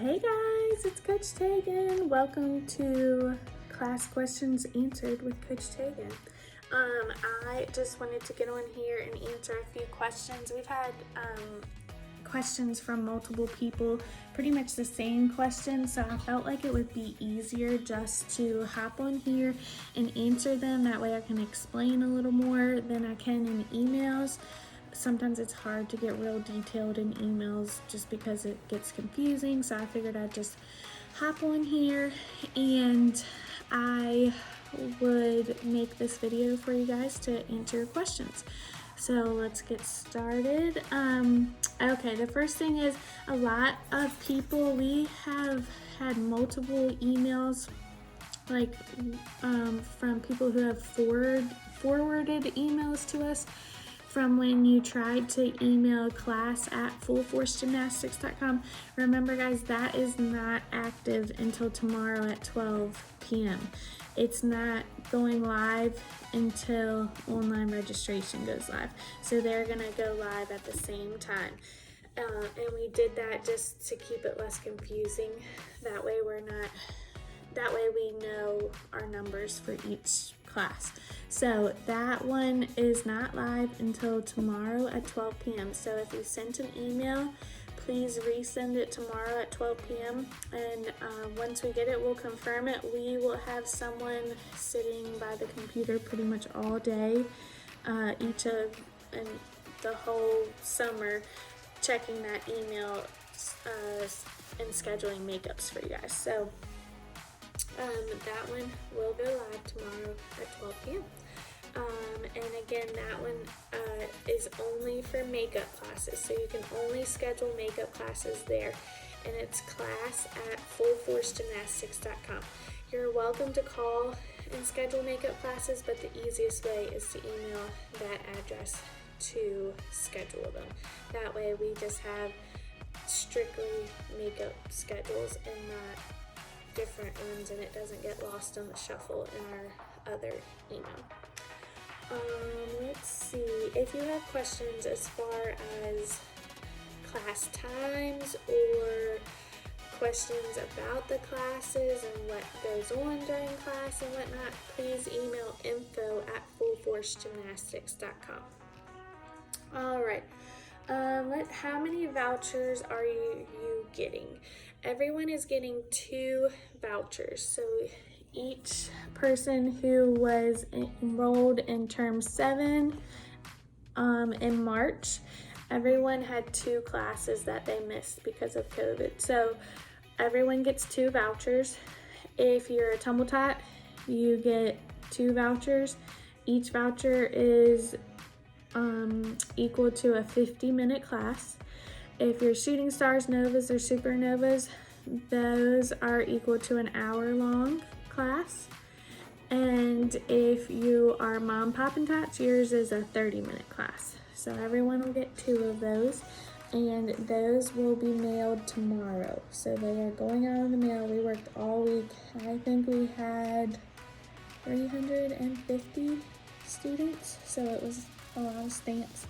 Hey guys, it's Coach Tegan. Welcome to Class Questions Answered with Coach Tegan. I just wanted to get on here and answer a few questions. We've had questions from multiple people, pretty much the same questions, so I felt like it would be easier just to hop on here and answer them. That way I can explain a little more than I can in emails. Sometimes it's hard to get real detailed in emails just because it gets confusing, so I figured I'd just hop on here and I would make this video for you guys to answer your questions. So let's get started. Okay, the first thing is a lot of people, we have had multiple emails like from people who have forwarded emails to us from when you tried to email class@fullforcegymnastics.com. Remember guys, that is not active until tomorrow at 12 p.m. It's not going live until online registration goes live. So they're gonna go live at the same time. And we did that just to keep it less confusing. That way we know our numbers for each class. So that one is not live until tomorrow at 12 p.m. So if you sent an email, please resend it tomorrow at 12 p.m. And once we get it, we'll confirm it. We will have someone sitting by the computer pretty much all day, and the whole summer, checking that email and scheduling makeups for you guys. So that one will go live tomorrow at 12 p.m. And again, that one is only for makeup classes, so you can only schedule makeup classes there, and it's class@fullforcegymnastics.com. You're welcome to call and schedule makeup classes, but the easiest way is to email that address to schedule them. That way we just have strictly makeup schedules and not different ones, and it doesn't get lost in the shuffle in our other email. Let's see, if you have questions as far as class times or questions about the classes and what goes on during class and whatnot, please email info@fullforcegymnastics.com. All right. How many vouchers are you getting? Everyone is getting 2 vouchers. So each person who was enrolled in term 7 in March, everyone had 2 classes that they missed because of COVID. So everyone gets 2 vouchers. If you're a tumble tot, you get 2 vouchers. Each voucher is equal to a 50-minute class. If you're shooting stars, novas, or supernovas, those are equal to an hour-long class. And if you are mom, pop, and tots, yours is a 30-minute class. So everyone will get 2 of those, and those will be mailed tomorrow. So they are going out in the mail. We worked all week. I think we had 350 students, so it was a lot of stamps,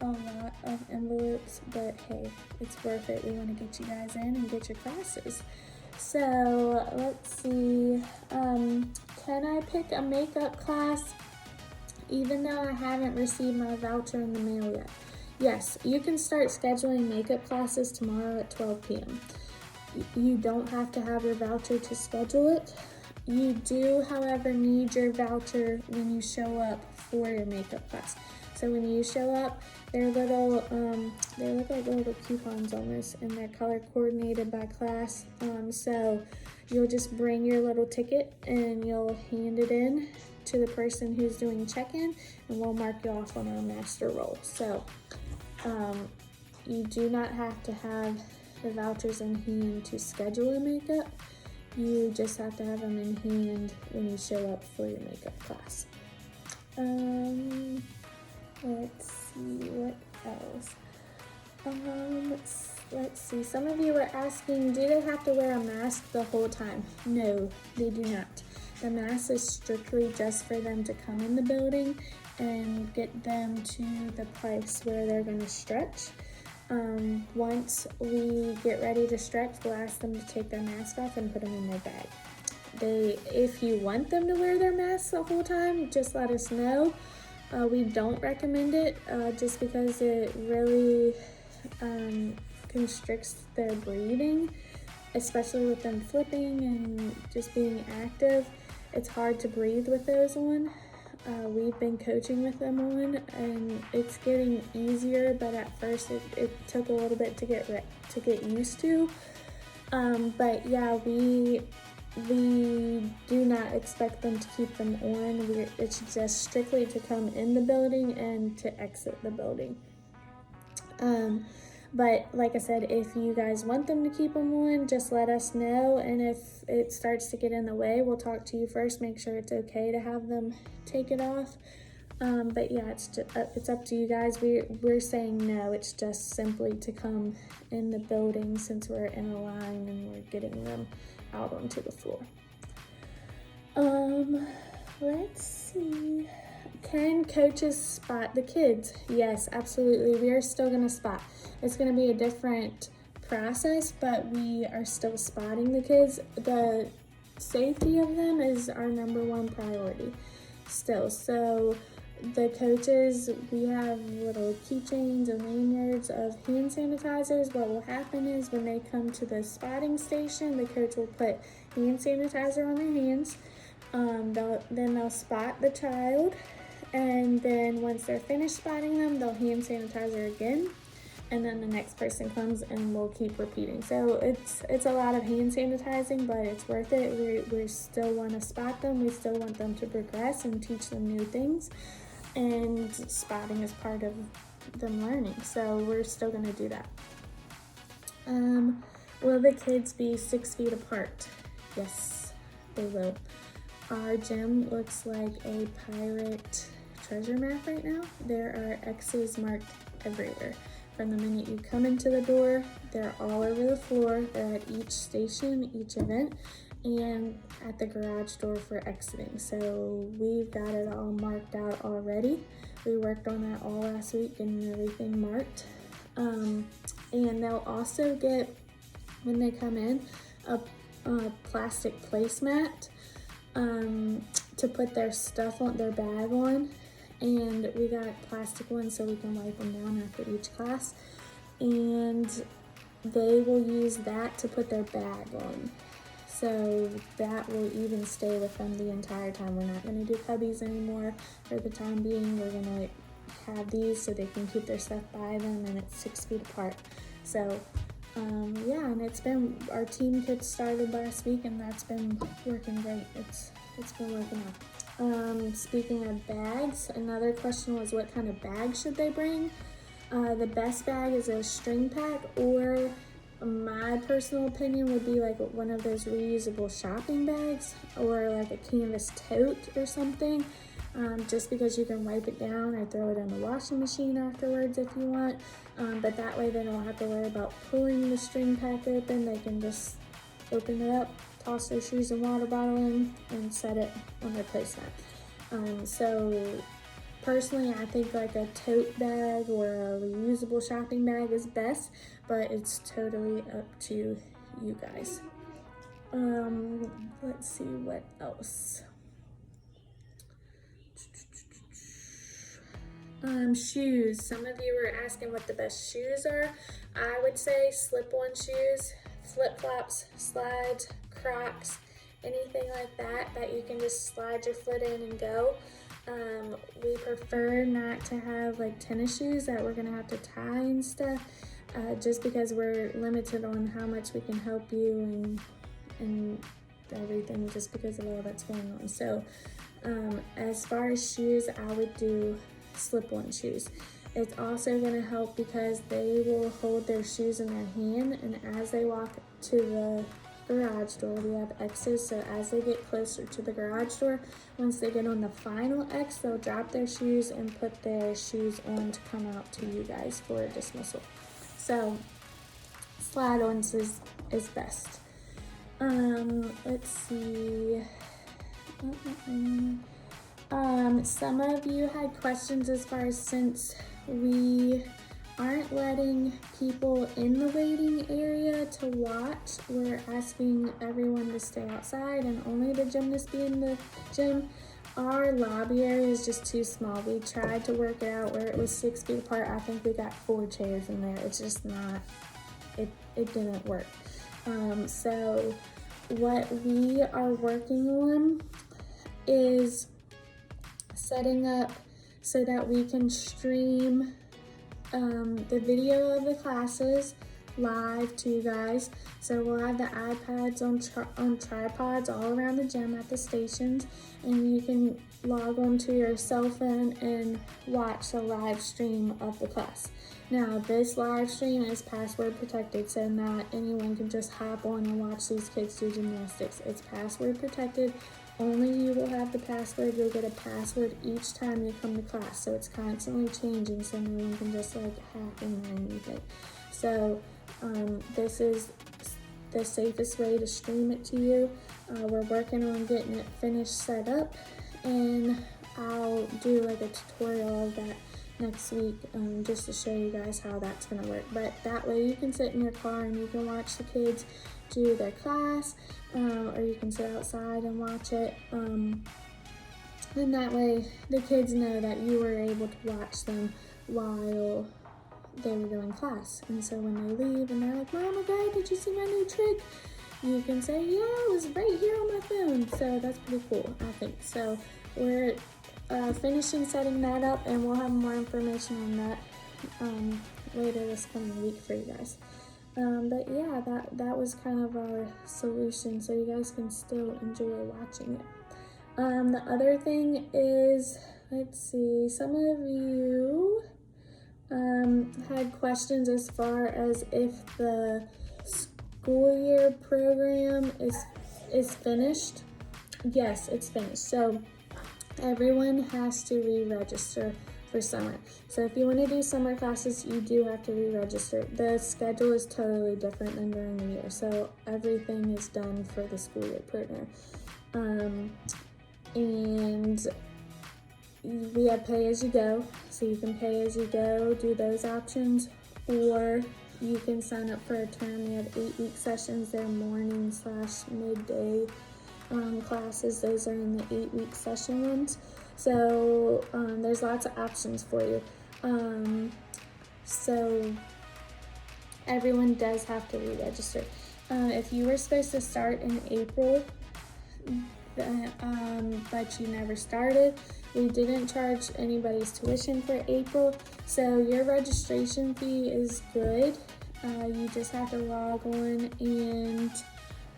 a lot of envelopes, but hey, it's worth it. We want to get you guys in and get your classes. So let's see, can I pick a makeup class even though I haven't received my voucher in the mail yet? Yes, you can start scheduling makeup classes tomorrow at 12 p.m. You don't have to have your voucher to schedule it. You do, however, need your voucher when you show up for your makeup class. So when you show up, they're little, they look like little coupons almost, and they're color coordinated by class. So you'll just bring your little ticket and you'll hand it in to the person who's doing check-in, and we'll mark you off on our master roll. So you do not have to have the vouchers in hand to schedule a makeup. You just have to have them in hand when you show up for your makeup class. Let's see, what else? Let's see, some of you were asking, do they have to wear a mask the whole time? No, they do not. The mask is strictly just for them to come in the building and get them to the place where they're gonna stretch. Once we get ready to stretch, we'll ask them to take their mask off and put them in their bag. If you want them to wear their masks the whole time, just let us know. We don't recommend it just because it really constricts their breathing, especially with them flipping and just being active. It's hard to breathe with those on. We've been coaching with them on, and it's getting easier, but at first it took a little bit to get used to. But yeah, we do not expect them to keep them on. It's just strictly to come in the building and to exit the building. But like I said, if you guys want them to keep them on, just let us know. And if it starts to get in the way, we'll talk to you first, make sure it's okay to have them take it off. But yeah, it's up to you guys. We're saying no, it's just simply to come in the building since we're in a line and we're getting them out onto the floor. Let's see. Can coaches spot the kids? Yes, absolutely. We are still gonna spot. It's gonna be a different process, but we are still spotting the kids. The safety of them is our #1 priority still. So the coaches, we have little keychains and lanyards of hand sanitizers. What will happen is when they come to the spotting station, the coach will put hand sanitizer on their hands. Then they'll spot the child, and then once they're finished spotting them, they'll hand sanitizer again, and then the next person comes and we'll keep repeating. So it's a lot of hand sanitizing, but it's worth it. We still want to spot them. We still want them to progress and teach them new things, and spotting is part of them learning, so we're still going to do that. Will the kids be 6 feet apart? Yes, they will. Our gym looks like a pirate treasure map right now. There are X's marked everywhere. From the minute you come into the door, they're all over the floor. They're at each station, each event, and at the garage door for exiting. So we've got it all marked out already. We worked on that all last week and everything marked. And they'll also get, when they come in, a plastic placemat to put their stuff on, their bag on, and we got plastic ones so we can wipe them down after each class, and they will use that to put their bag on, so that will even stay with them the entire time. We're not going to do cubbies anymore for the time being. We're going to have these so they can keep their stuff by them, and it's 6 feet apart. So yeah, and our team kits started last week, and that's been working great. It's been working out. Speaking of bags, another question was what kind of bag should they bring? The best bag is a string pack, or my personal opinion would be like one of those reusable shopping bags, or like a canvas tote or something. Just because you can wipe it down or throw it in the washing machine afterwards if you want. But that way they don't have to worry about pulling the string pack open. They can just open it up, toss their shoes and water bottle in, and set it on their placemat. So personally, I think like a tote bag or a reusable shopping bag is best, but it's totally up to you guys. Let's see what else. Shoes. Some of you were asking what the best shoes are. I would say slip-on shoes, flip-flops, slides, Crocs, anything like that you can just slide your foot in and go. We prefer not to have like tennis shoes that we're gonna have to tie and stuff, just because we're limited on how much we can help you and everything, just because of all that's going on. So as far as shoes, I would do slip-on shoes. It's also going to help because they will hold their shoes in their hand, and as they walk to the garage door, we have X's, so as they get closer to the garage door, once they get on the final X, they'll drop their shoes and put their shoes on to come out to you guys for dismissal. So slide-ons is best. Let's see. Some of you had questions as far as since we aren't letting people in the waiting area to watch. We're asking everyone to stay outside and only the gymnasts be in the gym. Our lobby area is just too small. We tried to work it out where it was 6 feet apart. I think we got 4 chairs in there. It's just not, it didn't work. So what we are working on is setting up so that we can stream the video of the classes live to you guys. So we'll have the iPads on tripods all around the gym at the stations, and you can log onto your cell phone and watch the live stream of the class. Now, this live stream is password protected, so not anyone can just hop on and watch these kids do gymnastics. It's password protected. Only you will have the password. You'll get a password each time you come to class, so it's constantly changing, so no one can just like hack in there or anything. So this is the safest way to stream it to you. We're working on getting it finished set up, and I'll do like a tutorial of that next week, just to show you guys how that's gonna work. But that way you can sit in your car and you can watch the kids do their class, or you can sit outside and watch it. And that way the kids know that you were able to watch them while they were doing class. And so when they leave and they're like, "Mom or Dad, did you see my new trick?" You can say, "Yeah, it was right here on my phone." So that's pretty cool, I think. So we're finishing setting that up, and we'll have more information on that later this coming week for you guys. But yeah, that was kind of our solution, so you guys can still enjoy watching it. The other thing is, let's see, some of you had questions as far as if the school year program is finished. Yes, it's finished. So everyone has to re-register for summer. So if you want to do summer classes, you do have to re-register. The schedule is totally different than during the year, so everything is done for the school year program. And we have pay as you go, so you can pay as you go, do those options, or you can sign up for a term. We have 8-week sessions. They're morning/midday classes. Those are in the 8-week session ones. So there's lots of options for you. So everyone does have to re-register. If you were supposed to start in April, but you never started, we didn't charge anybody's tuition for April, so your registration fee is good. You just have to log on and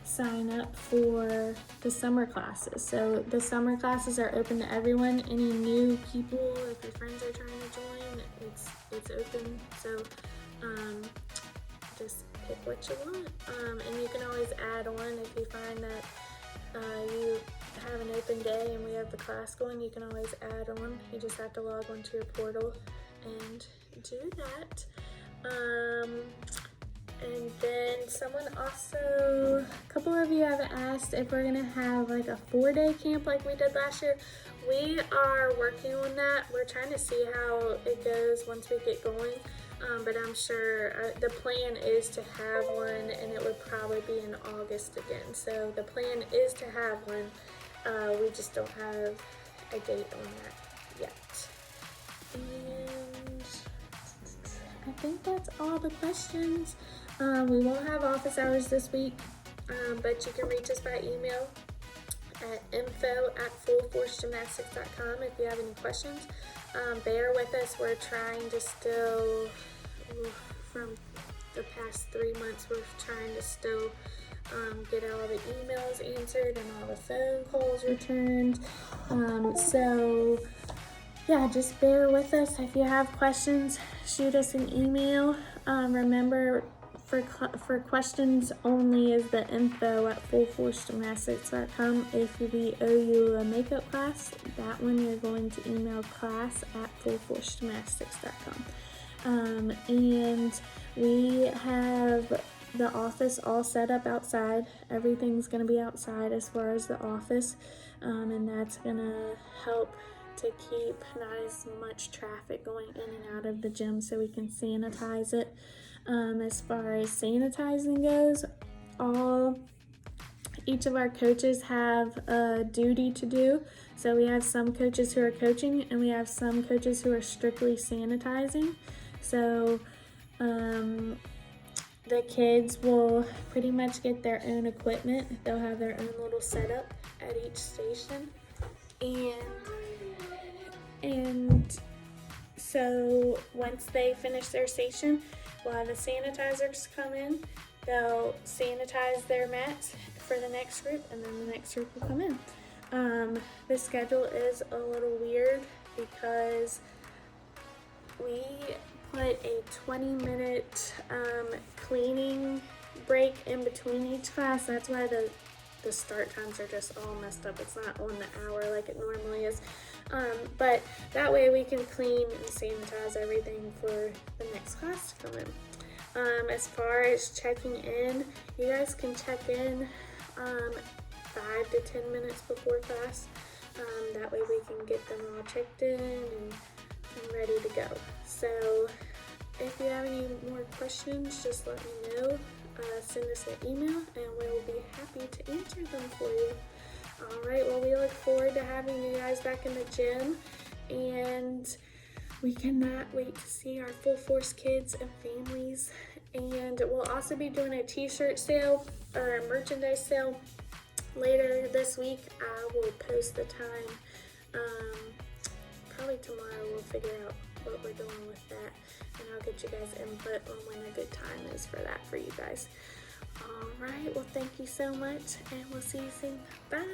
sign up for the summer classes. So the summer classes are open to everyone. Any new people, if your friends are trying to join, it's open. So just pick what you want, and you can always add on if you find that you have an open day and we have the class going. You can always add on. You just have to log onto your portal and do that. And then someone also, a couple of you have asked if we're gonna have like a 4-day camp like we did last year. We are working on that. We're trying to see how it goes once we get going. But I'm sure the plan is to have one, and it would probably be in August again. So the plan is to have one. We just don't have a date on that yet. And I think that's all the questions. We won't have office hours this week, but you can reach us by email at info@fullforcegymnastics.com if you have any questions. Bear with us. We're trying to still, from the past 3 months, we're trying to still get all the emails answered and all the phone calls returned. So yeah, just bear with us. If you have questions, shoot us an email. Remember, for questions only is the info@fullforcegymnastics.com. If we owe you a makeup class, that one you're going to email class@fullforcegymnastics.com. And we have the office all set up outside. Everything's gonna be outside as far as the office, and that's gonna help to keep not as much traffic going in and out of the gym so we can sanitize it. As far as sanitizing goes, each of our coaches have a duty to do. So we have some coaches who are coaching and we have some coaches who are strictly sanitizing. So the kids will pretty much get their own equipment. They'll have their own little setup at each station. And so once they finish their station, we'll have the sanitizers come in. They'll sanitize their mats for the next group, and then the next group will come in. The schedule is a little weird because we put a 20-minute cleaning break in between each class. That's why the start times are just all messed up. It's not on the hour like it normally is. But that way we can clean and sanitize everything for the next class to come in. As far as checking in, you guys can check in 5 to 10 minutes before class. That way we can get them all checked in and ready to go. So if you have any more questions, just let me know. Send us an email and we will be happy to answer them for you. Alright, well, we look forward to having you guys back in the gym, and we cannot wait to see our full force kids and families. And we'll also be doing a t-shirt sale or a merchandise sale later this week. I will post the time. Probably tomorrow we'll figure out what we're doing with that, and I'll get you guys input on when a good time is for that for you guys. Alright, well, thank you so much, and we'll see you soon. Bye!